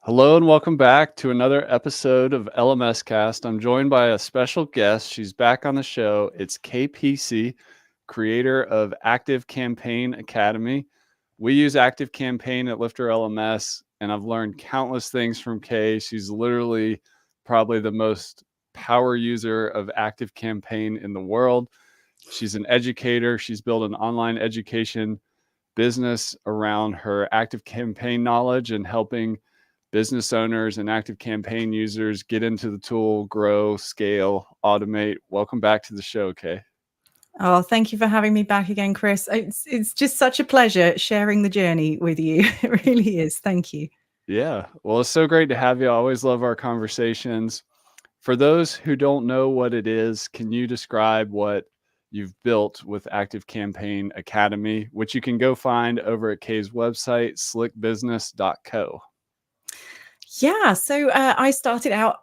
Hello and welcome back to another episode of LMS Cast. I'm joined by a special guest. She's back on the show. It's Peacey, creator of Active Campaign Academy. We use Active Campaign at Lifter LMS, and I've learned countless things from Kay. She's literally probably the most power user of Active Campaign in the world. She's an educator. She's built an online education business around her Active Campaign knowledge and helping business owners and Active Campaign users get into the tool, grow, scale, automate. Welcome back to the show, Kay. Oh, thank you for having me back again, Chris. It's just such a pleasure sharing the journey with you. It really is. Thank you. Yeah, well, it's so great to have you. I always love our conversations. For those who don't know what it is, can you describe what you've built with Active Campaign Academy, which you can go find over at Kay's website, slickbusiness.co? Yeah, so I started out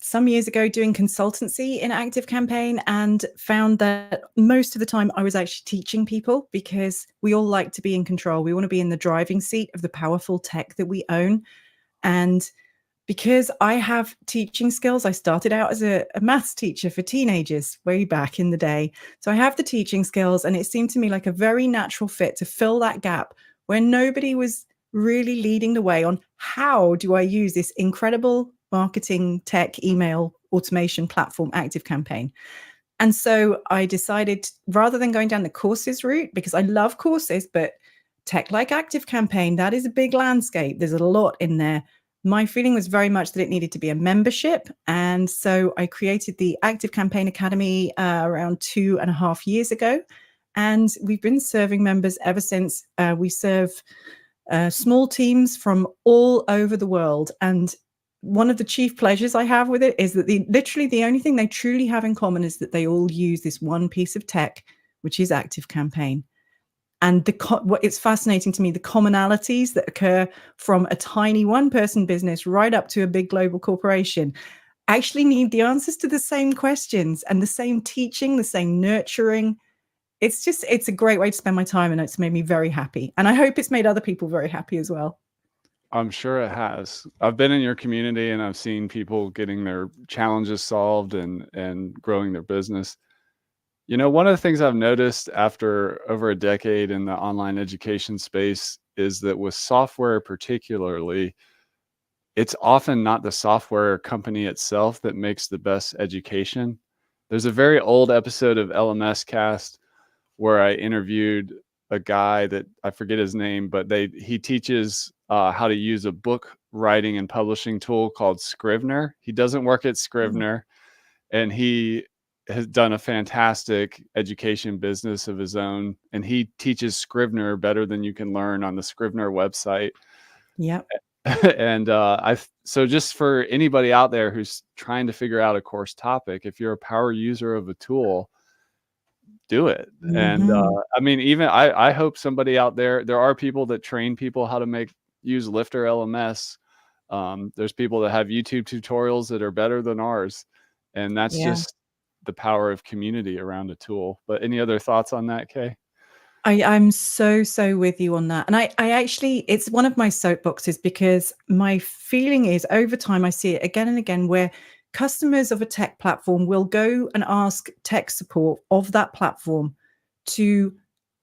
some years ago doing consultancy in Active Campaign and found that most of the time I was actually teaching people because we all like to be in control. We want to be in the driving seat of the powerful tech that we own. And because I have teaching skills, I started out as a maths teacher for teenagers way back in the day. So I have the teaching skills, and it seemed to me like a very natural fit to fill that gap where nobody was really leading the way on how do I use this incredible marketing tech email automation platform, Active Campaign. And so I decided, rather than going down the courses route, because I love courses, but tech like Active Campaign, that is a big landscape. There's a lot in there. My feeling was very much that it needed to be a membership. And so I created the Active Campaign Academy around 2.5 years ago. And we've been serving members ever since. We serve small teams from all over the world. And one of the chief pleasures I have with it is that literally the only thing they truly have in common is that they all use this one piece of tech, which is Active Campaign. And what it's fascinating to me, the commonalities that occur from a tiny one-person business right up to a big global corporation actually need the answers to the same questions and the same teaching, the same nurturing. It's a great way to spend my time, and it's made me very happy. And I hope it's made other people very happy as well. I'm sure it has. I've been in your community and I've seen people getting their challenges solved and growing their business. You know, one of the things I've noticed after over a decade in the online education space is that with software particularly, it's often not the software company itself that makes the best education. There's a very old episode of LMS Cast where I interviewed a guy that I forget his name, but he teaches how to use a book writing and publishing tool called Scrivener. He doesn't work at Scrivener, and he has done a fantastic education business of his own, and he teaches Scrivener better than you can learn on the Scrivener website. Yep. And so just for anybody out there who's trying to figure out a course topic, if you're a power user of a tool, do it. And I mean, even I hope somebody out there are people that train people how to use Lifter LMS. There's people that have YouTube tutorials that are better than ours, and that's just the power of community around a tool. But any other thoughts on that, Kay? I'm so with you on that. And I actually, it's one of my soapboxes, because my feeling is over time, I see it again and again where customers of a tech platform will go and ask tech support of that platform to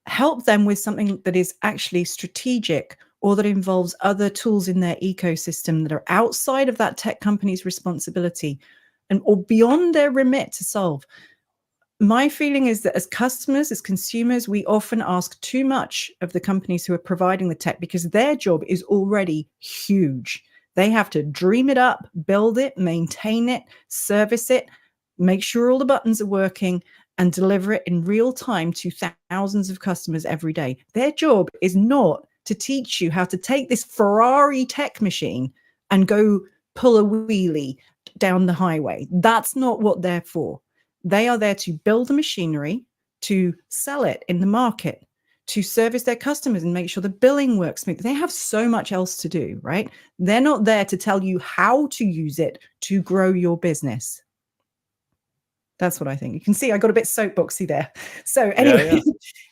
help them with something that is actually strategic or that involves other tools in their ecosystem that are outside of that tech company's responsibility or beyond their remit to solve. My feeling is that as customers, as consumers, we often ask too much of the companies who are providing the tech because their job is already huge. They have to dream it up, build it, maintain it, service it, make sure all the buttons are working, and deliver it in real time to thousands of customers every day. Their job is not to teach you how to take this Ferrari tech machine and go pull a wheelie down the highway. That's not what they're for. They are there to build the machinery, to sell it in the market, to service their customers and make sure the billing works smoothly. They have so much else to do, right? They're not there to tell you how to use it to grow your business. That's what I think. You can see I got a bit soapboxy there. So anyway,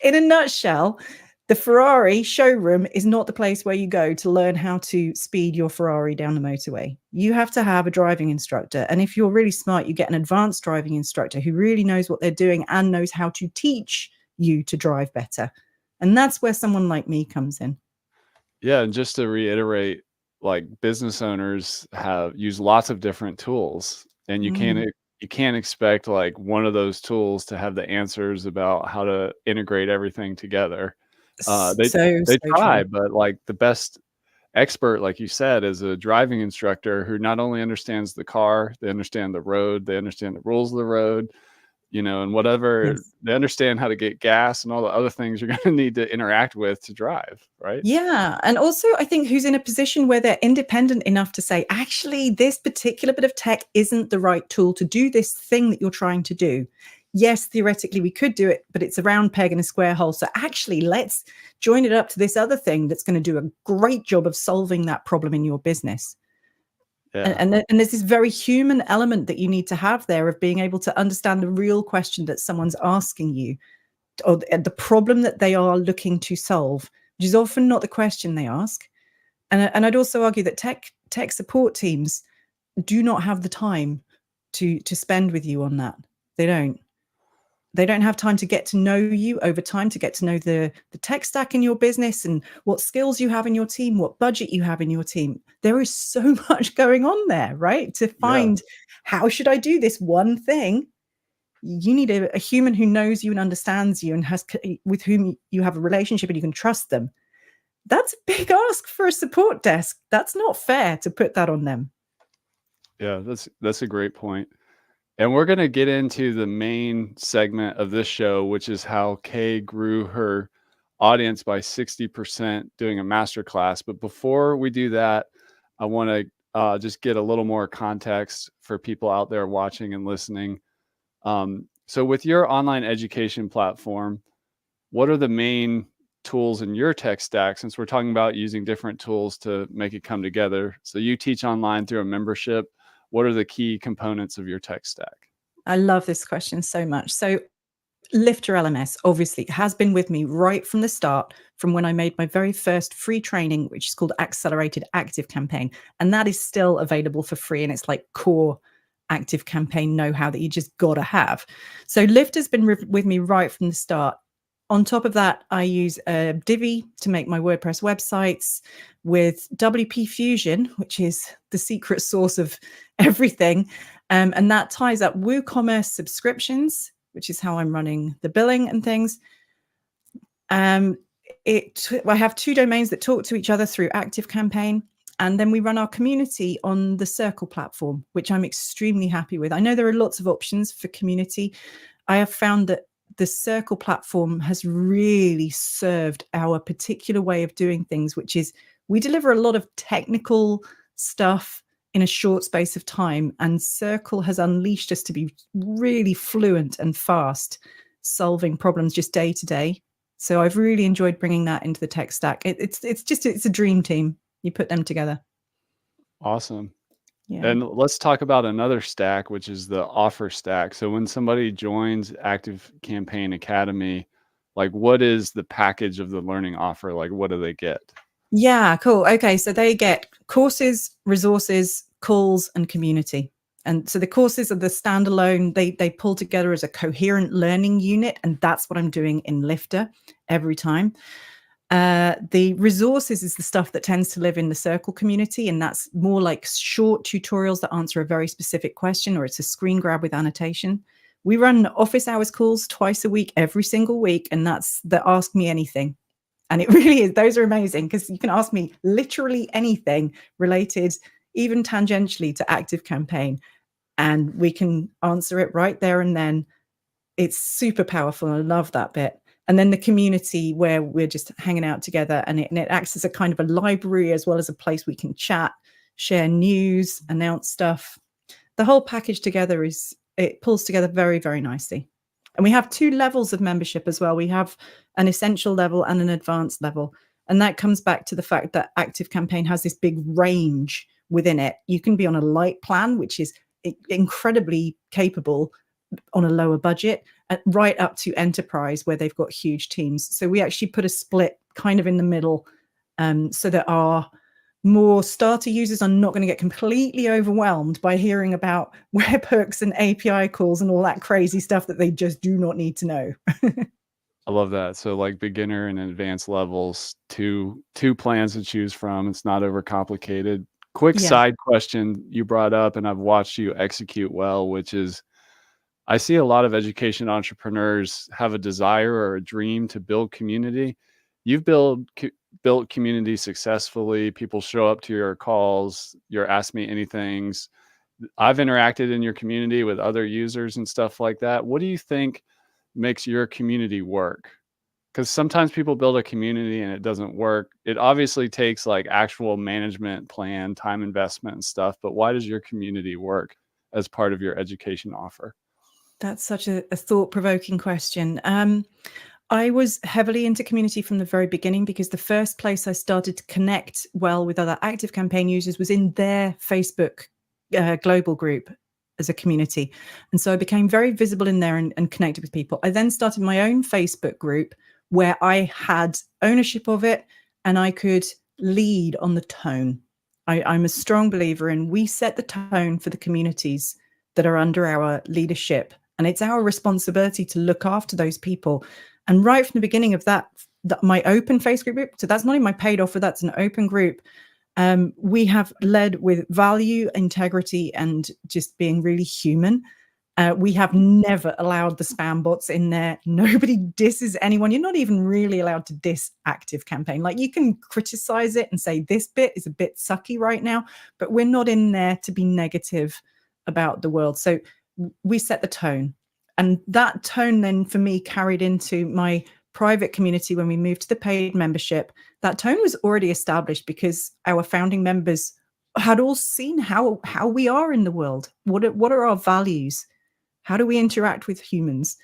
in a nutshell, The Ferrari showroom is not the place where you go to learn how to speed your Ferrari down the motorway. You have to have a driving instructor. And if you're really smart, you get an advanced driving instructor who really knows what they're doing and knows how to teach you to drive better. And that's where someone like me comes in. Yeah, and just to reiterate, like, business owners have use lots of different tools, and Mm. you can't expect, like, one of those tools to have the answers about how to integrate everything together. So, They so try, true. but, like, the best expert, like you said, is a driving instructor who not only understands the car, they understand the road, they understand the rules of the road, and whatever Yes. they understand how to get gas and all the other things you're gonna need to interact with to drive, right? Yeah. And also, I think who's in a position where they're independent enough to say, actually, this particular bit of tech isn't the right tool to do this thing that you're trying to do. Yes, theoretically, we could do it, but it's a round peg in a square hole. So actually, let's join it up to this other thing that's going to do a great job of solving that problem in your business. Yeah. And there's this very human element that you need to have there of being able to understand the real question that someone's asking you or the problem that they are looking to solve, which is often not the question they ask. And I'd also argue that tech support teams do not have the time to spend with you on that. They don't. They don't have time to get to know you over time, to get to know the tech stack in your business and what skills you have in your team, what budget you have in your team. There is so much going on there, right? To Yeah. find how should I do this one thing, you need a human who knows you and understands you and with whom you have a relationship and you can trust them. That's a big ask for a support desk. That's not fair to put that on them. Yeah, that's a great point. And we're gonna get into the main segment of this show, which is how Kay grew her audience by 60% doing a master class. But before we do that, I wanna, just get a little more context for people out there watching and listening. So with your online education platform, what are the main tools in your tech stack, since we're talking about using different tools to make it come together? So you teach online through a membership. What are the key components of your tech stack? I love this question so much. So Lifter LMS obviously has been with me right from the start, from when I made my very first free training, which is called Accelerated Active Campaign. And that is still available for free. And it's like core active campaign know-how that you just got to have. So Lifter's been with me right from the start. On top of that, I use Divi to make my WordPress websites with WP Fusion, which is the secret source of everything. And that ties up WooCommerce subscriptions, which is how I'm running the billing and things. I have 2 domains that talk to each other through ActiveCampaign, and then we run our community on the Circle platform, which I'm extremely happy with. I know there are lots of options for community. I have found that the Circle platform has really served our particular way of doing things, which is we deliver a lot of technical stuff in a short space of time, and Circle has unleashed us to be really fluent and fast solving problems just day to day. So I've really enjoyed bringing that into the tech stack. It's a dream team. You put them together. Awesome. Yeah. And let's talk about another stack, which is the offer stack. So when somebody joins Active Campaign Academy, like, what is the package of the learning offer? Like, what do they get? Yeah, cool. Okay, so they get courses, resources, calls, and community. And so the courses are the standalone, they pull together as a coherent learning unit, and that's what I'm doing in Lifter every time. The resources is the stuff that tends to live in the Circle community, and that's more like short tutorials that answer a very specific question, or it's a screen grab with annotation. We run office hours calls twice a week, every single week, and that's the Ask Me Anything. And it really is. Those are amazing because you can ask me literally anything related, even tangentially to Active Campaign, and we can answer it right there and then. It's super powerful. I love that bit. And then the community where we're just hanging out together, and it acts as a kind of a library as well as a place we can chat, share news, announce stuff. The whole package together it pulls together very, very nicely. And we have 2 levels of membership as well. We have an essential level and an advanced level. And that comes back to the fact that Active Campaign has this big range within it. You can be on a light plan, which is incredibly capable on a lower budget, right up to enterprise where they've got huge teams. So we actually put a split kind of in the middle, so that our more starter users are not going to get completely overwhelmed by hearing about webhooks and API calls and all that crazy stuff that they just do not need to know. I love that. So like beginner and advanced levels, two plans to choose from. It's not overcomplicated. Quick Yeah. side question you brought up, and I've watched you execute well, which is I see a lot of education entrepreneurs have a desire or a dream to build community. You've built community successfully. People show up to your calls, your Ask Me Anythings. I've interacted in your community with other users and stuff like that. What do you think makes your community work? Because sometimes people build a community and it doesn't work. It obviously takes like actual management plan, time investment and stuff, but why does your community work as part of your education offer? That's such a thought-provoking question. I was heavily into community from the very beginning because the first place I started to connect well with other ActiveCampaign users was in their Facebook global group as a community. And so I became very visible in there and connected with people. I then started my own Facebook group where I had ownership of it and I could lead on the tone. I'm a strong believer in we set the tone for the communities that are under our leadership. And it's our responsibility to look after those people. And right from the beginning of that my open Facebook group, so that's not in my paid offer, that's an open group. We have led with value, integrity, and just being really human. We have never allowed the spam bots in there. Nobody disses anyone. You're not even really allowed to diss ActiveCampaign. Like you can criticize it and say this bit is a bit sucky right now, but we're not in there to be negative about the world. So we set the tone. And that tone then for me carried into my private community when we moved to the paid membership. That tone was already established because our founding members had all seen how we are in the world. What are our values? How do we interact with humans?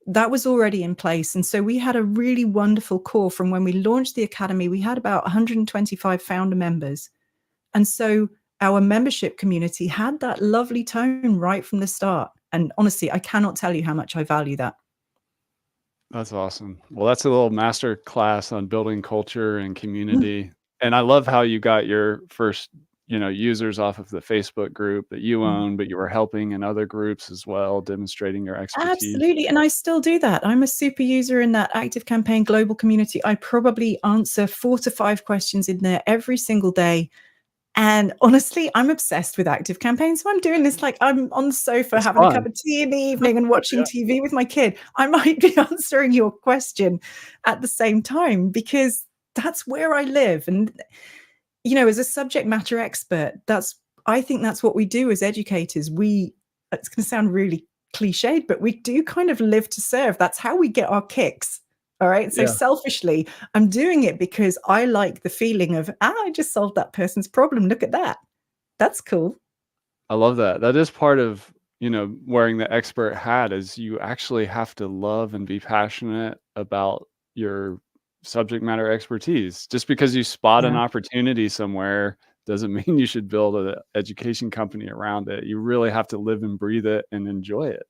That was already in place. And so we had a really wonderful core from when we launched the academy. We had about 125 founder members. And so our membership community had that lovely tone right from the start. And honestly, I cannot tell you how much I value that. That's awesome. Well, that's a little master class on building culture and Mm, community. And I love how you got your first, users off of the Facebook group that you mm. own, but you were helping in other groups as well, demonstrating your expertise. Absolutely. And I still do that. I'm a super user in that ActiveCampaign global community. I probably answer 4 to 5 questions in there every single day. And honestly, I'm obsessed with ActiveCampaign. So I'm doing this like I'm on the sofa It's having a cup fun. of tea in the evening and watching Yeah. TV with my kid. I might be answering your question at the same time because that's where I live. And, as a subject matter expert, I think that's what we do as educators. It's going to sound really cliched, but we do kind of live to serve. That's how we get our kicks. All right. So Yeah. selfishly, I'm doing it because I like the feeling of, I just solved that person's problem. Look at that. That's cool. I love that. That is part of, wearing the expert hat is you actually have to love and be passionate about your subject matter expertise. Just because you spot an Yeah. opportunity somewhere doesn't mean you should build an education company around it. You really have to live and breathe it and enjoy it.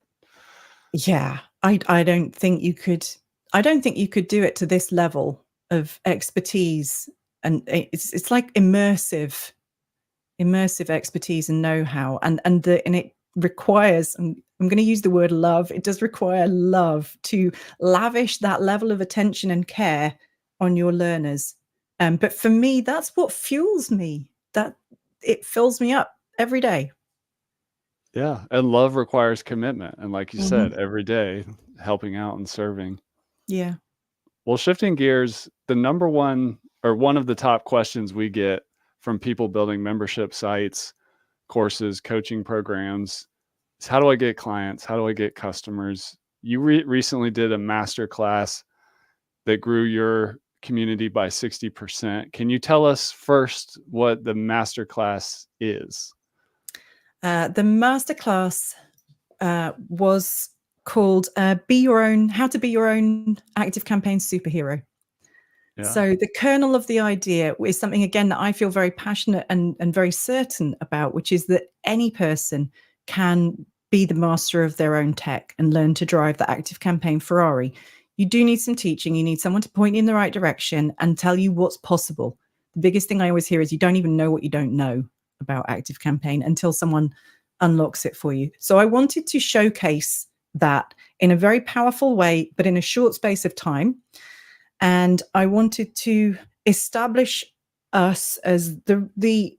Yeah. I don't think you could do it to this level of expertise. And it's like immersive expertise and know-how. And it requires, I'm going to use the word love. It does require love to lavish that level of attention and care on your learners. But for me, that's what fuels me. That it fills me up every day. Yeah. And love requires commitment. And like you Mhm. said, every day helping out and serving. Yeah. Well, shifting gears, the number one or one of the top questions we get from people building membership sites, courses, coaching programs is how do I get clients? How do I get customers? You recently did a master class that grew your community by 60%. Can you tell us first what the master class is? The masterclass was called How to Be Your Own Active Campaign Superhero. Yeah. So the kernel of the idea is something, again, that I feel very passionate and very certain about, which is that any person can be the master of their own tech and learn to drive the Active Campaign Ferrari, you do need some teaching. You need someone to point you in the right direction and tell you what's possible. The biggest thing I always hear is you don't even know what you don't know about Active Campaign until someone unlocks it for you. So I wanted to showcase that in a very powerful way, but in a short space of time. And I wanted to establish us as the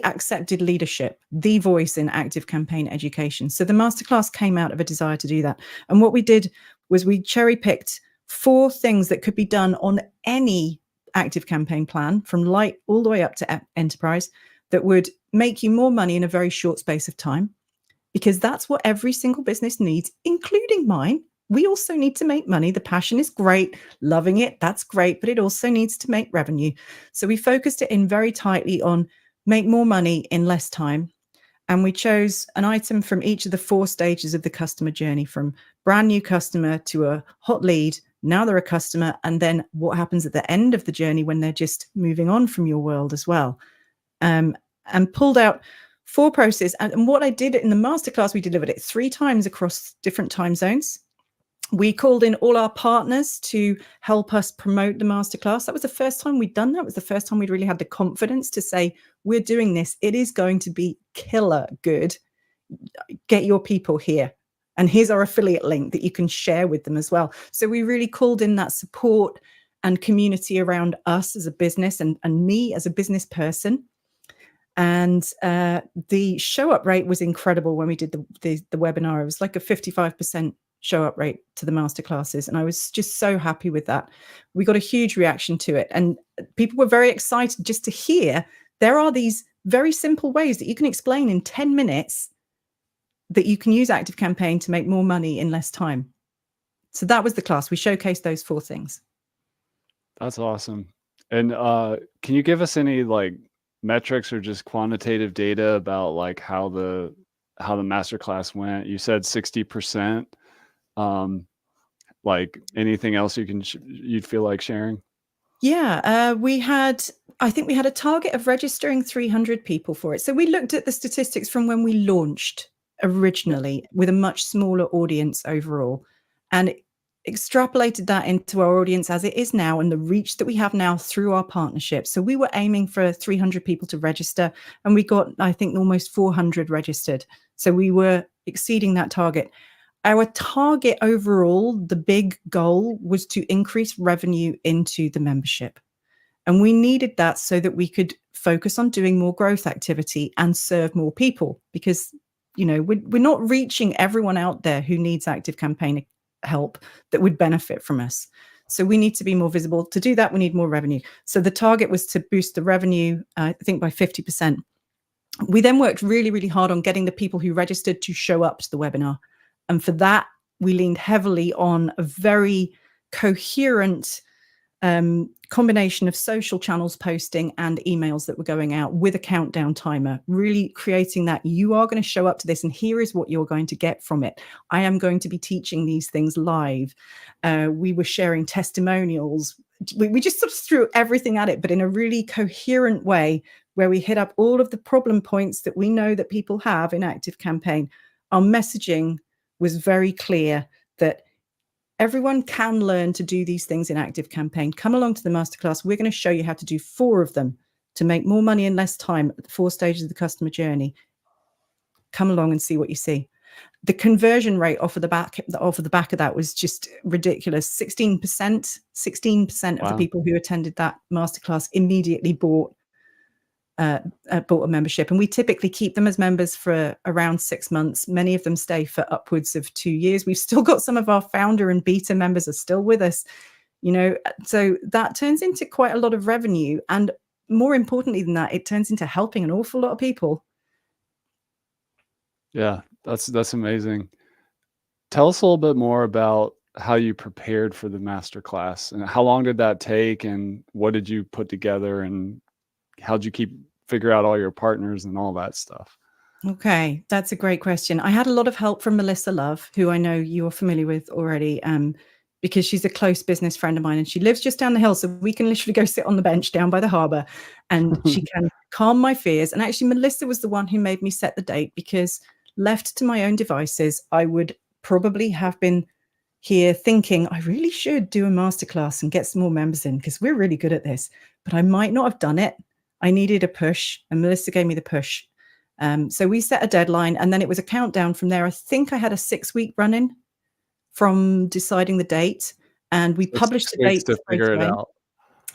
accepted leadership, the voice in active campaign education. So the masterclass came out of a desire to do that. And what we did was we cherry picked 4 things that could be done on any active campaign plan, from light all the way up to enterprise, that would make you more money in a very short space of time, because that's what every single business needs, including mine. We also need to make money. The passion is great, loving it, that's great, but it also needs to make revenue. So we focused it in very tightly on make more money in less time. And we chose an item from each of the 4 stages of the customer journey, from brand new customer to a hot lead. Now they're a customer. And then what happens at the end of the journey when they're just moving on from your world as well. And pulled out 4 processes. And what I did in the masterclass, we delivered it 3 times across different time zones. We called in all our partners to help us promote the masterclass. That was the first time we'd done that. It was the first time we'd really had the confidence to say, we're doing this. It is going to be killer good. Get your people here. And here's our affiliate link that you can share with them as well. So we really called in that support and community around us as a business and me as a business person. And the show up rate was incredible when we did the webinar. It was like a 55% show up rate to the masterclasses. And I was just so happy with that. We got a huge reaction to it. And people were very excited just to hear there are these very simple ways that you can explain in 10 minutes that you can use Active Campaign to make more money in less time. So that was the class. We showcased those 4 things. That's awesome. And can you give us any like metrics or just quantitative data about like how the masterclass went? You said 60%. Like anything else you'd feel like sharing? Yeah, I think we had a target of registering 300 people for it. So we looked at the statistics from when we launched originally with a much smaller audience overall, and extrapolated that into our audience as it is now and the reach that we have now through our partnership. So we were aiming for 300 people to register, and we got, I think, almost 400 registered. So we were exceeding that target. Our target overall, the big goal, was to increase revenue into the membership. And we needed that so that we could focus on doing more growth activity and serve more people, because, you know, we're not reaching everyone out there who needs Active Campaign help that would benefit from us. So we need to be more visible. To do that, we need more revenue. So the target was to boost the revenue, I think, by 50%. We then worked really, really hard on getting the people who registered to show up to the webinar. And for that, we leaned heavily on a very coherent combination of social channels posting and emails that were going out with a countdown timer, really creating that you are going to show up to this and here is what you're going to get from it. I am going to be teaching these things live. We were sharing testimonials. We just sort of threw everything at it, but in a really coherent way where we hit up all of the problem points that we know that people have in Active Campaign. Our messaging was very clear that everyone can learn to do these things in Active Campaign. Come along to the masterclass. We're going to show you how to do 4 of them to make more money in less time at the 4 stages of the customer journey. Come along and see what you see. The conversion rate off of the back of that was just ridiculous. 16% Wow. of the people who attended that masterclass immediately bought a membership, and we typically keep them as members for around 6 months. Many of them stay for upwards of 2 years. We've still got some of our founder and beta members are still with us, you know, so that turns into quite a lot of revenue. And more importantly than that, it turns into helping an awful lot of people. Yeah, that's amazing. Tell us a little bit more about how you prepared for the masterclass, and how long did that take, and what did you put together, and how'd you figure out all your partners and all that stuff? Okay, that's a great question. I had a lot of help from Melissa Love, who I know you're familiar with already, because she's a close business friend of mine, and she lives just down the hill. So we can literally go sit on the bench down by the harbor, and she can calm my fears. And actually, Melissa was the one who made me set the date, because left to my own devices, I would probably have been here thinking, I really should do a masterclass and get some more members in because we're really good at this, but I might not have done it. I needed a push, and Melissa gave me the push. So we set a deadline, and then it was a countdown from there. I think I had a 6-week run-in from deciding the date, and we So published 6 the weeks date to straight figure it away. out.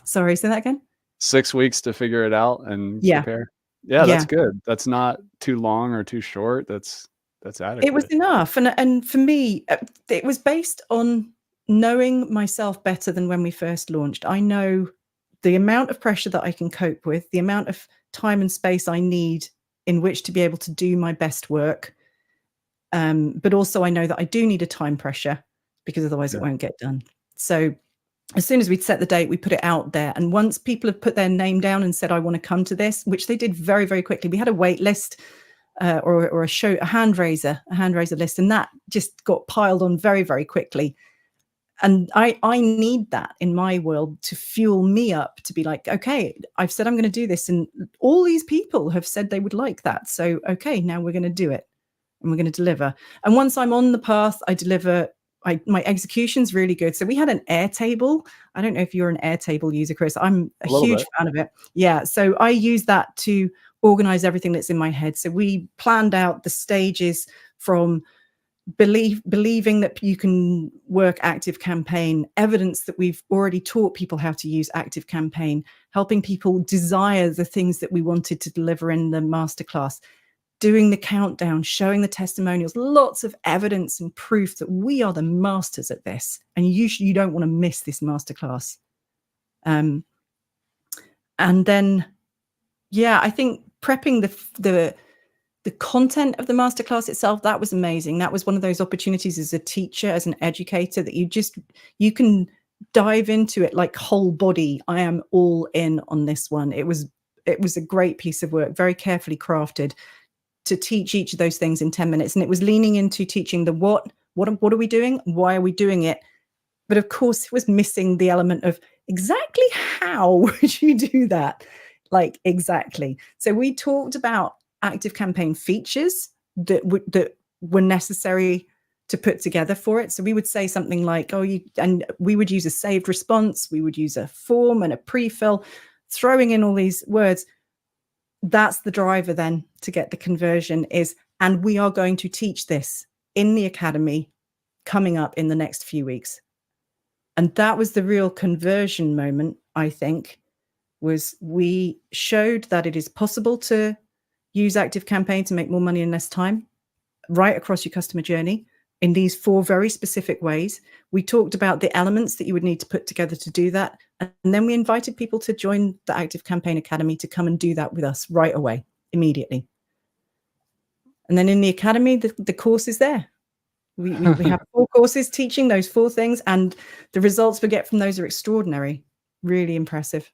Sorry, say that again? 6 weeks to figure it out and Yeah. prepare? Yeah, Yeah. that's good. That's not too long or too short. That's It was adequate. enough, and for me, it was based on knowing myself better than when we first launched. I know the amount of pressure that I can cope with, the amount of time and space I need in which to be able to do my best work. But also I know that I do need a time pressure because otherwise it Yeah. won't get done. So as soon as we'd set the date, we put it out there. And once people have put their name down and said, I want to come to this, which they did very, very quickly. We had a wait list or a hand raiser list, and that just got piled on very, very quickly. And I need that in my world to fuel me up to be like, okay, I've said I'm going to do this, and all these people have said they would like that. So, okay, now we're going to do it and we're going to deliver. And once I'm on the path, I deliver. My execution's really good. So we had an Airtable. I don't know if you're an Airtable user, Chris. I'm a little huge bit. fan of it. Yeah. So I use that to organize everything that's in my head. So we planned out the stages from believing that you can work Active Campaign, evidence that we've already taught people how to use Active Campaign, helping people desire the things that we wanted to deliver in the masterclass, doing the countdown, showing the testimonials, lots of evidence and proof that we are the masters at this, and you don't want to miss this masterclass. And then, yeah, I think prepping the content of the masterclass itself, that was amazing. That was one of those opportunities as a teacher, as an educator, that you can dive into it like whole body. I am all in on this one. It was a great piece of work, very carefully crafted, to teach each of those things in 10 minutes. And it was leaning into teaching the what are we doing? Why are we doing it? But of course, it was missing the element of exactly how would you do that? Like, exactly. So we talked about Active Campaign features that were necessary to put together for it. So we would say something like, and we would use a saved response, we would use a form and a pre-fill, throwing in all these words. That's the driver then to get the conversion and we are going to teach this in the academy coming up in the next few weeks. And that was the real conversion moment, I think, was we showed that it is possible to use Active Campaign to make more money in less time right across your customer journey in these 4 very specific ways. We talked about the elements that you would need to put together to do that. And then we invited people to join the Active Campaign Academy to come and do that with us right away, immediately. And then in the academy, the course is there. We have 4 courses teaching those 4 things, and the results we get from those are extraordinary, really impressive.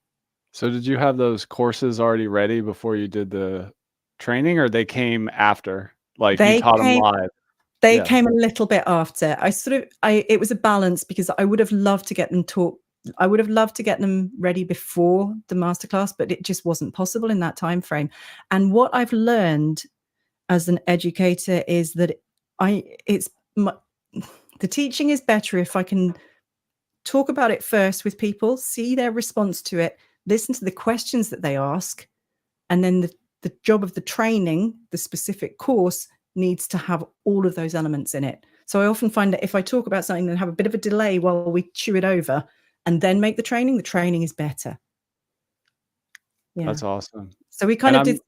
So did you have those courses already ready before you did the training, or they came after? Like, you taught them live? They Yeah. came a little bit after. It was a balance because I would have loved to get them ready before the masterclass, but it just wasn't possible in that time frame. And what I've learned as an educator is that the teaching is better if I can talk about it first with people, see their response to it, listen to the questions that they ask, and then the job of the training, the specific course, needs to have all of those elements in it. So I often find that if I talk about something and have a bit of a delay while we chew it over and then make the training is better. Yeah. That's awesome. So we kind of did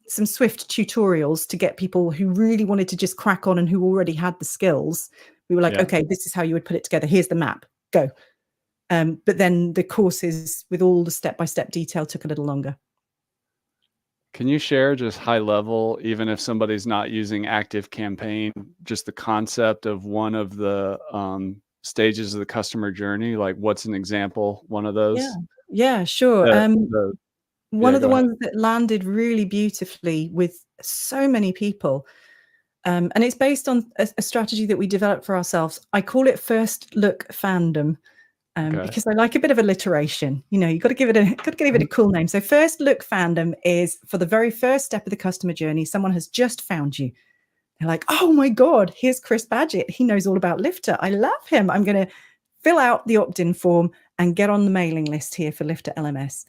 some swift tutorials to get people who really wanted to just crack on and who already had the skills. We were like, okay, this is how you would put it together. Here's the map, go. But then the courses with all the step-by-step detail took a little longer. Can you share just high level, even if somebody's not using Active Campaign, just the concept of one of the stages of the customer journey? Like, what's an example, one of those? Yeah, sure. One of the ones that landed really beautifully with so many people, and it's based on a strategy that we developed for ourselves. I call it First Look Fandom. Because I like a bit of alliteration. You've got to give it a cool name. So First Look Fandom is for the very first step of the customer journey. Someone has just found you. They're like, oh my God, here's Chris Badgett. He knows all about Lifter. I love him. I'm going to fill out the opt-in form and get on the mailing list here for Lifter LMS.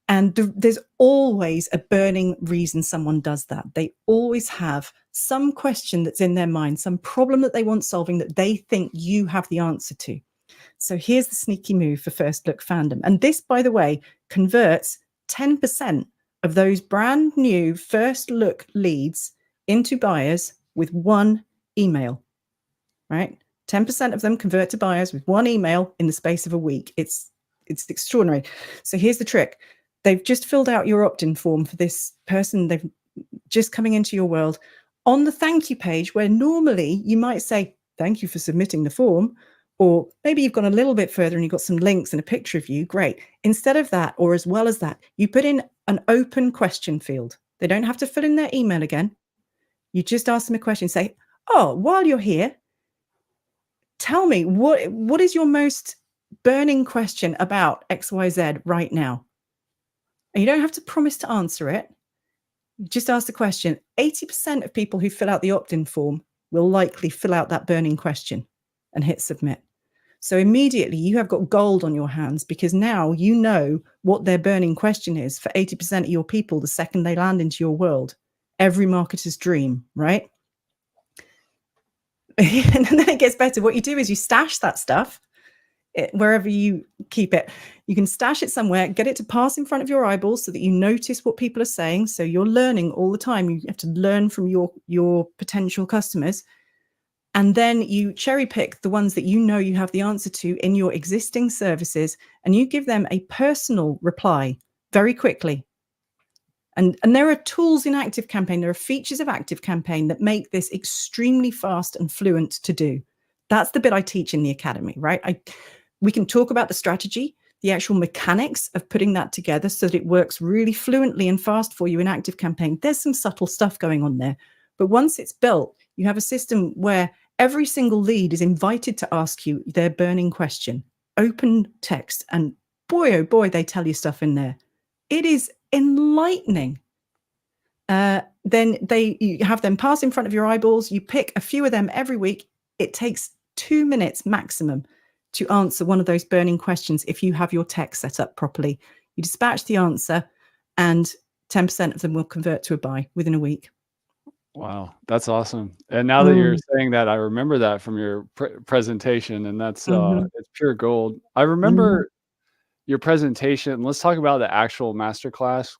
And there's always a burning reason someone does that. They always have some question that's in their mind, some problem that they want solving that they think you have the answer to. So here's the sneaky move for First Look Fandom. And this, by the way, converts 10% of those brand new First Look leads into buyers with one email, right? 10% of them convert to buyers with one email in the space of a week. It's extraordinary. So here's the trick. They've just filled out your opt-in form for this person. They've just coming into your world. On the thank you page, where normally you might say, thank you for submitting the form, or maybe you've gone a little bit further and you've got some links and a picture of you, great. Instead of that, or as well as that, you put in an open question field. They don't have to fill in their email again. You just ask them a question, say, oh, while you're here, tell me, what is your most burning question about XYZ right now? And you don't have to promise to answer it. You just ask the question. 80% of people who fill out the opt-in form will likely fill out that burning question and hit submit. So immediately you have got gold on your hands, because now you know what their burning question is for 80% of your people the second they land into your world. Every marketer's dream, right? And then it gets better. What you do is you stash that stuff wherever you keep it. You can stash it somewhere, get it to pass in front of your eyeballs so that you notice what people are saying. So you're learning all the time. You have to learn from your potential customers. And then you cherry pick the ones that you know you have the answer to in your existing services, and you give them a personal reply very quickly. And there are tools in ActiveCampaign, there are features of ActiveCampaign that make this extremely fast and fluent to do. That's the bit I teach in the academy, right? We can talk about the strategy, the actual mechanics of putting that together so that it works really fluently and fast for you in ActiveCampaign. There's some subtle stuff going on there. But once it's built, you have a system where every single lead is invited to ask you their burning question, open text, and boy, oh boy, they tell you stuff in there. It is enlightening. Then you have them pass in front of your eyeballs. You pick a few of them every week. It takes 2 minutes maximum to answer one of those burning questions if you have your text set up properly. You dispatch the answer, and 10% of them will convert to a buy within a week. Wow, that's awesome. And now that you're saying that, I remember that from your presentation, and that's it's pure gold. I remember your presentation. Let's talk about the actual masterclass.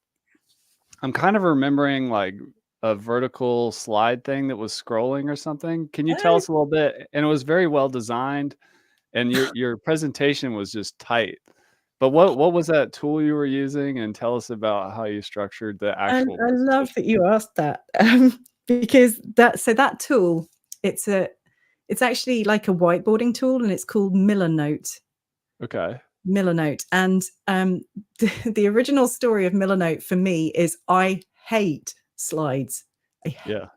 I'm kind of remembering like a vertical slide thing that was scrolling or something. Can you tell us a little bit? And it was very well designed, and your presentation was just tight. But what was that tool you were using? And tell us about how you structured the actual I love that you asked that, because that tool, it's actually like a whiteboarding tool, and it's called Millernote. Okay. Millernote. And the original story of Millernote for me is I hate slides. Yeah.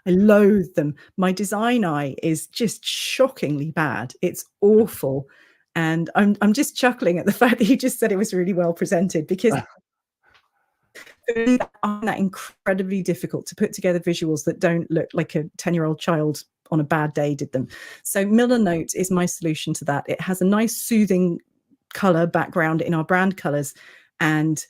I loathe them. My design eye is just shockingly bad. It's awful. And I'm just chuckling at the fact that you just said it was really well presented, because I find that incredibly difficult to put together visuals that don't look like a 10-year-old child on a bad day did them. So Millernote is my solution to that. It has a nice soothing color background in our brand colors, and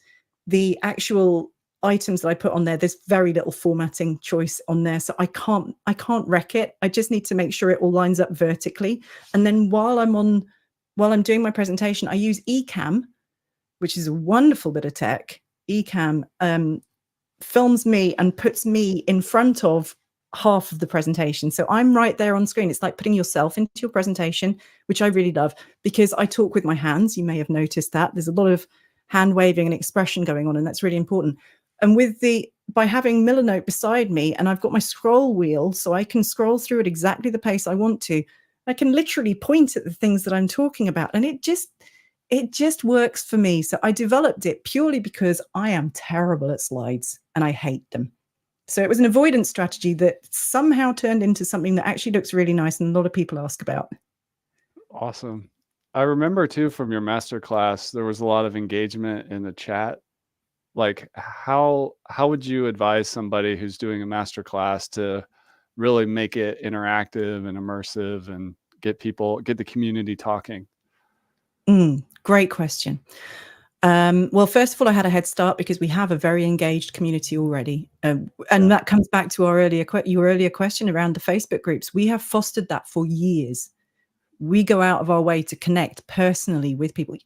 the actual items that I put on there's very little formatting choice on there, so I can't wreck it. I just need to make sure it all lines up vertically. And then while I'm doing my presentation, I use Ecamm, which is a wonderful bit of tech. Ecamm films me and puts me in front of half of the presentation. So I'm right there on screen. It's like putting yourself into your presentation, which I really love, because I talk with my hands. You may have noticed that. There's a lot of hand waving and expression going on, and that's really important. And by having Millernote beside me, and I've got my scroll wheel, so I can scroll through at exactly the pace I want to, I can literally point at the things that I'm talking about, and it just works for me. So I developed it purely because I am terrible at slides and I hate them. So it was an avoidance strategy that somehow turned into something that actually looks really nice and a lot of people ask about. Awesome. I remember too from your masterclass, there was a lot of engagement in the chat. Like how would you advise somebody who's doing a masterclass to really make it interactive and immersive and get the community talking? Great question. Well, first of all, I had a head start because we have a very engaged community already. And Yeah. that comes back to your earlier question around the Facebook groups. We have fostered that for years. We go out of our way to connect personally with people.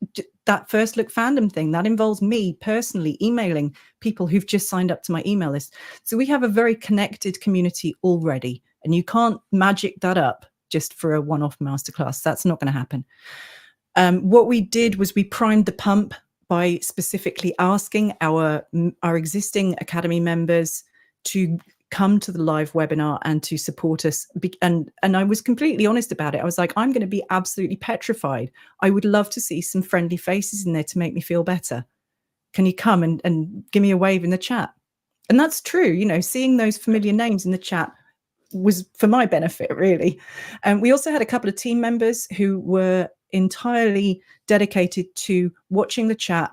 That First Look fandom thing, that involves me personally emailing people who've just signed up to my email list. So we have a very connected community already, and you can't magic that up just for a one-off masterclass. That's not going to happen. What we did was we primed the pump by specifically asking our existing Academy members to come to the live webinar and to support us. And I was completely honest about it. I was like, I'm going to be absolutely petrified. I would love to see some friendly faces in there to make me feel better. Can you come and give me a wave in the chat? And that's true. You know, seeing those familiar names in the chat was for my benefit, really. And we also had a couple of team members who were entirely dedicated to watching the chat,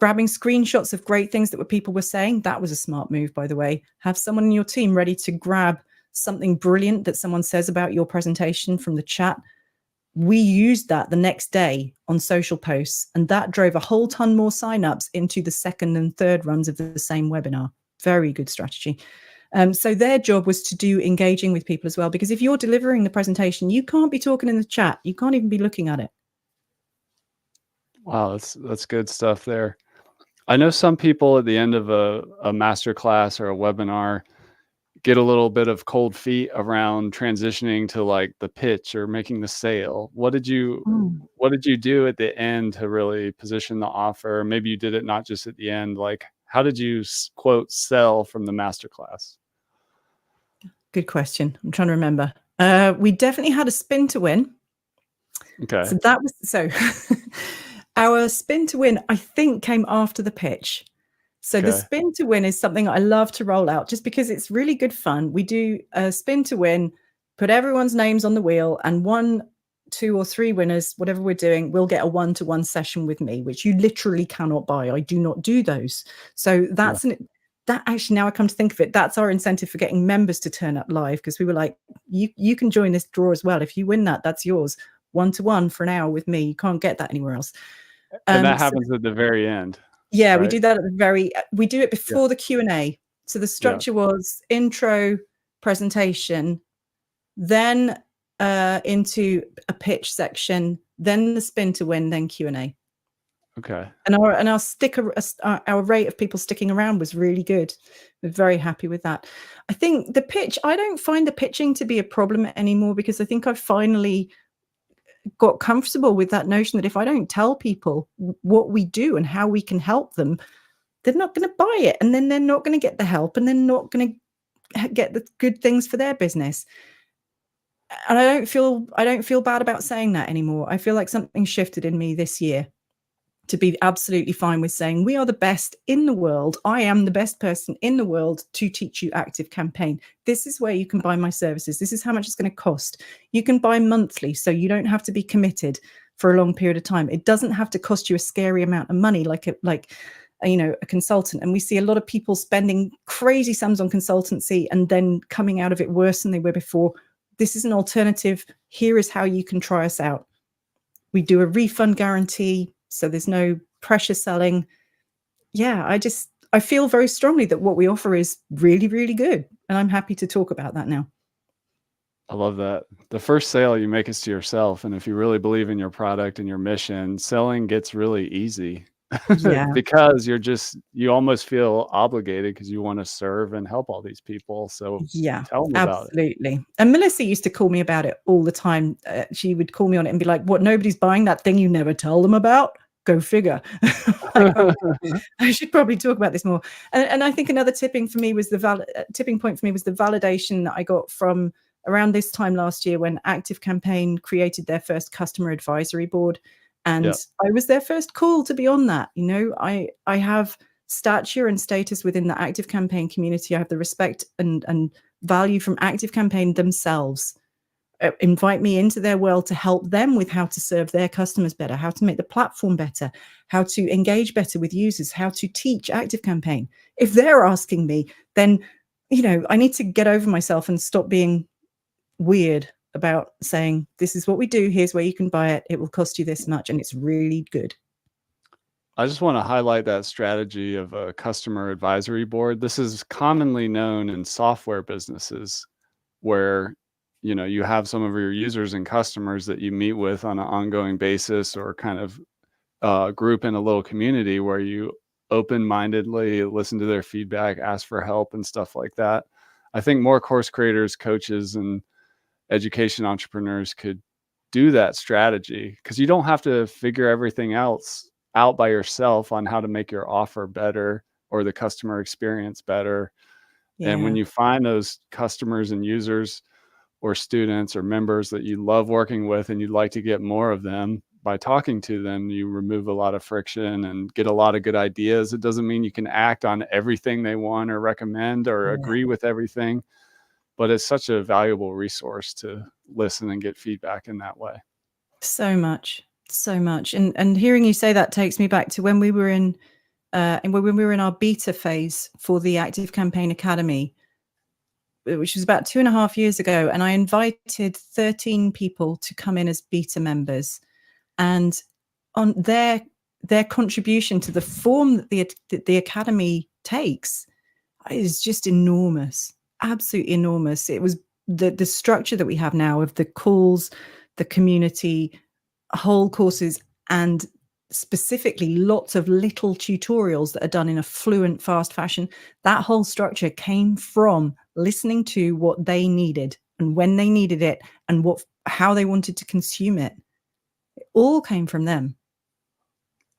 grabbing screenshots of great things that people were saying. That was a smart move, by the way. Have someone in your team ready to grab something brilliant that someone says about your presentation from the chat. We used that the next day on social posts, and that drove a whole ton more signups into the second and third runs of the same webinar. Very good strategy. So their job was to do engaging with people as well, because if you're delivering the presentation, you can't be talking in the chat. You can't even be looking at it. Wow, that's good stuff there. I know some people at the end of a master class or a webinar get a little bit of cold feet around transitioning to like the pitch or making the sale. What did you do at the end to really position the offer? Maybe you did it not just at the end. Like, how did you quote sell from the masterclass? Good question. I'm trying to remember. We definitely had a spin to win. Okay. So that was our spin to win, I think, came after the pitch. So the spin to win is something I love to roll out just because it's really good fun. We do a spin to win, put everyone's names on the wheel, and 1, 2, or 3 winners, whatever we're doing, will get a one-to-one session with me, which you literally cannot buy. I do not do those. So that actually, now I come to think of it, that's our incentive for getting members to turn up live, because we were like, you can join this draw as well. If you win that, that's yours. One-to-one for an hour with me. You can't get that anywhere else. And that happens at the very end. Yeah, right? we do that at we do it before the Q&A. So the structure was intro, presentation, then into a pitch section, then the spin to win, then Q&A. Okay. And our rate of people sticking around was really good. We're very happy with that. I think the pitch, I don't find the pitching to be a problem anymore, because I think I've finally got comfortable with that notion that if I don't tell people what we do and how we can help them, they're not going to buy it, and then they're not going to get the help, and they're not going to get the good things for their business. And I don't feel bad about saying that anymore. I feel like something shifted in me this year to be absolutely fine with saying we are the best in the world. I am the best person in the world to teach you Active Campaign. This is where you can buy my services. This is how much it's going to cost. You can buy monthly, so you don't have to be committed for a long period of time. It doesn't have to cost you a scary amount of money like a consultant. And we see a lot of people spending crazy sums on consultancy and then coming out of it worse than they were before. This is an alternative. Here is how you can try us out. We do a refund guarantee, so there's no pressure selling. Yeah, I feel very strongly that what we offer is really, really good. And I'm happy to talk about that now. I love that. The first sale you make is to yourself. And if you really believe in your product and your mission, selling gets really easy. Yeah. Because you almost feel obligated because you want to serve and help all these people. So Yeah, tell them about it. absolutely. And Melissa used to call me about it all the time. She would call me on it and be like, what, nobody's buying that thing you never tell them about? Go figure. Like, okay, I should probably talk about this more. And I think another tipping point for me was the validation that I got from around this time last year when Active Campaign created their first customer advisory board. And I was their first call to be on that. You know, I have stature and status within the Active Campaign community. I have the respect and value from Active Campaign themselves. Invite me into their world to help them with how to serve their customers better, how to make the platform better, how to engage better with users, how to teach Active Campaign. If they're asking me, then I need to get over myself and stop being weird about saying, this is what we do, here's where you can buy it, it will cost you this much, and it's really good. I just want to highlight that strategy of a customer advisory board. This is commonly known in software businesses where you have some of your users and customers that you meet with on an ongoing basis, or kind of group in a little community where you open-mindedly listen to their feedback, ask for help and stuff like that. I think more course creators, coaches, and education entrepreneurs could do that strategy, because you don't have to figure everything else out by yourself on how to make your offer better or the customer experience better. And when Yeah. you find those customers and users or students or members that you love working with and you'd like to get more of them, by talking to them, you remove a lot of friction and get a lot of good ideas. It doesn't mean you can act on everything they want or recommend or Yeah. agree with everything, but it's such a valuable resource to listen and get feedback in that way. So much, so much. And hearing you say that takes me back to when we were in when we were in our beta phase for the Active Campaign Academy, which was about 2.5 years ago, and I invited 13 people to come in as beta members, and on their contribution to the form that the academy takes is just enormous, absolutely enormous. It was the structure that we have now of the calls, the community, whole courses, and specifically lots of little tutorials that are done in a fluent, fast fashion. That whole structure came from listening to what they needed and when they needed it, and how they wanted to consume it. It all came from them.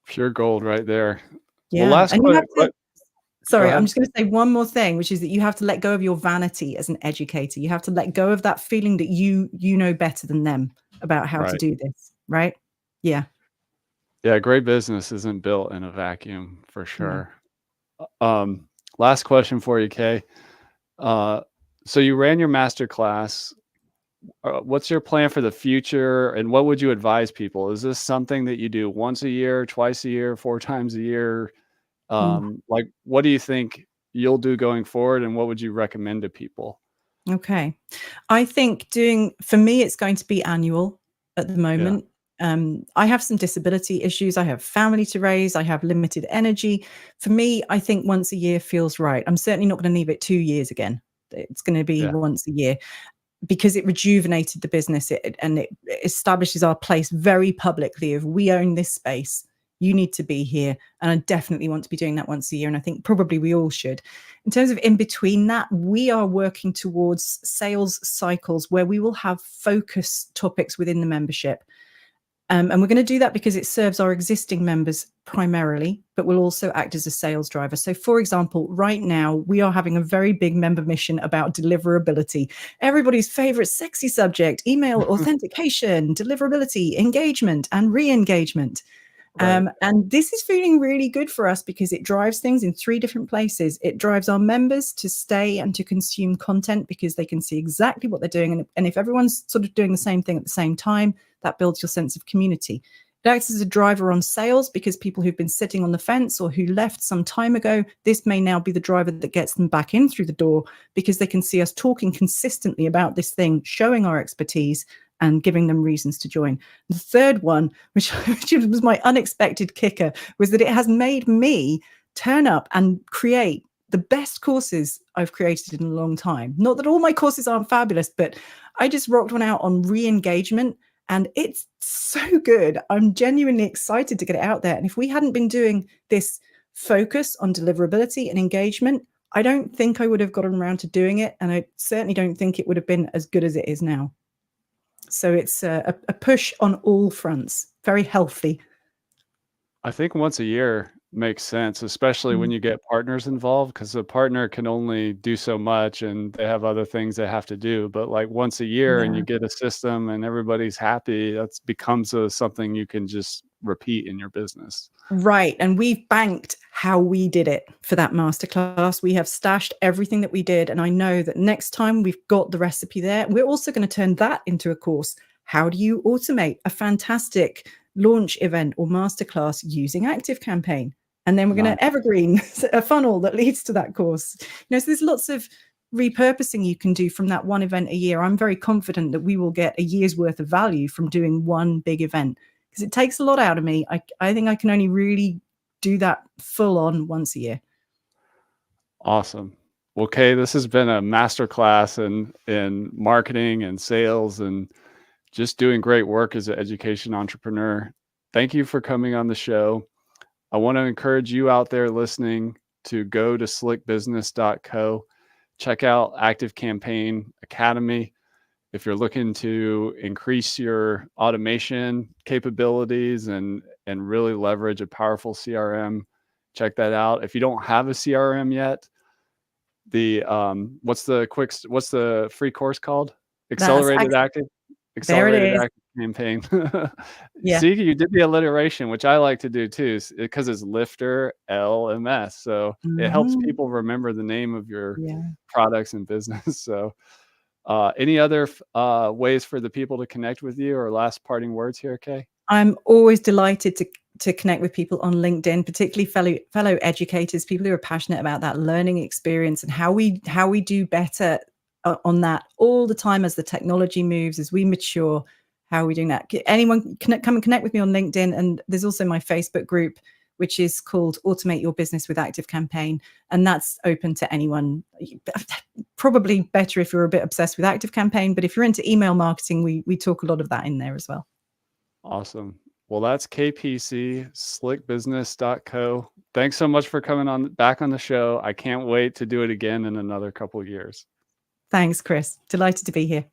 Pure gold right there. Well, Yeah. last And you have question. to, Go sorry, I'm ahead. just going to say one more thing, which is that you have to let go of your vanity as an educator. You have to let go of that feeling that you know better than them about how to Right. do this, right? Yeah. Yeah, great business isn't built in a vacuum, for No. sure. Um, Last question for you, Kay. Uh, so you ran your master class. What's your plan for the future, and what would you advise people? Is this something that you do once a year, twice a year, 4 times a year? Ooh, Like, what do you think you'll do going forward, and what would you recommend to people? okay. I think for me, it's going to be annual at the Yeah, moment. I have some disability issues. I have family to raise. I have limited energy. For me, I think once a year feels right. I'm certainly not going to leave it 2 years again. It's going to be yeah. once a year, because it rejuvenated the business, and it establishes our place very publicly of, we own this space, you need to be here. And I definitely want to be doing that once a year, and I think probably we all should. In terms of in between that, we are working towards sales cycles where we will have focus topics within the membership. And we're going to do that because it serves our existing members primarily, but will also act as a sales driver. So, for example, right now, we are having a very big member mission about deliverability. Everybody's favorite sexy subject: email authentication, deliverability, engagement, and re-engagement. Right. And this is feeling really good for us because it drives things in 3 different places. It drives our members to stay and to consume content because they can see exactly what they're doing. And if everyone's sort of doing the same thing at the same time, that builds your sense of community. It acts as a driver on sales because people who've been sitting on the fence or who left some time ago, this may now be the driver that gets them back in through the door, because they can see us talking consistently about this thing, showing our expertise, and giving them reasons to join. The third one, which was my unexpected kicker, was that it has made me turn up and create the best courses I've created in a long time. Not that all my courses aren't fabulous, but I just rocked one out on re-engagement, and it's so good. I'm genuinely excited to get it out there. And if we hadn't been doing this focus on deliverability and engagement, I don't think I would have gotten around to doing it. And I certainly don't think it would have been as good as it is now. So it's a push on all fronts, very healthy. I think once a year makes sense, especially when Mm. you get partners involved, because a partner can only do so much and they have other things they have to do. But like once a year and Yeah. you get a system and everybody's happy, that's becomes something you can just repeat in your business. Right. And we've banked how we did it for that masterclass. We have stashed everything that we did. And I know that next time we've got the recipe there, we're also going to turn that into a course. How do you automate a fantastic launch event or masterclass using ActiveCampaign? And then we're going Nice. to evergreen a funnel that leads to that course. So there's lots of repurposing you can do from that one event a year, I'm very confident that we will get a year's worth of value from doing one big event, because it takes a lot out of me. I think I can only really do that full on once a year. Awesome. Well, Kay, this has been a masterclass in marketing and sales and just doing great work as an education entrepreneur. Thank you for coming on the show. I want to encourage you out there listening to go to slickbusiness.co. Check out Active Campaign Academy. If you're looking to increase your automation capabilities and really leverage a powerful CRM, check that out. If you don't have a CRM yet, the what's the free course called? That's Accelerated Active there it Accelerated is. Active Campaign. Yeah. See, you did the alliteration, which I like to do too, because it's Lifter LMS. So it helps Mhm. people remember the name of your Yeah. products and business. So any other ways for the people to connect with you, or last parting words here, Kay? I'm always delighted to connect with people on LinkedIn, particularly fellow educators, people who are passionate about that learning experience and how we do better on that all the time as the technology moves, as we mature. How are we doing that? Anyone can come and connect with me on LinkedIn, and there's also my Facebook group, which is called Automate Your Business with Active Campaign, and that's open to anyone. Probably better if you're a bit obsessed with Active Campaign, but if you're into email marketing, we talk a lot of that in there as well. Awesome. Well, that's KPC, slickbusiness.co. Thanks so much for coming on back on the show. I can't wait to do it again in another couple of years. Thanks, Chris. Delighted to be here.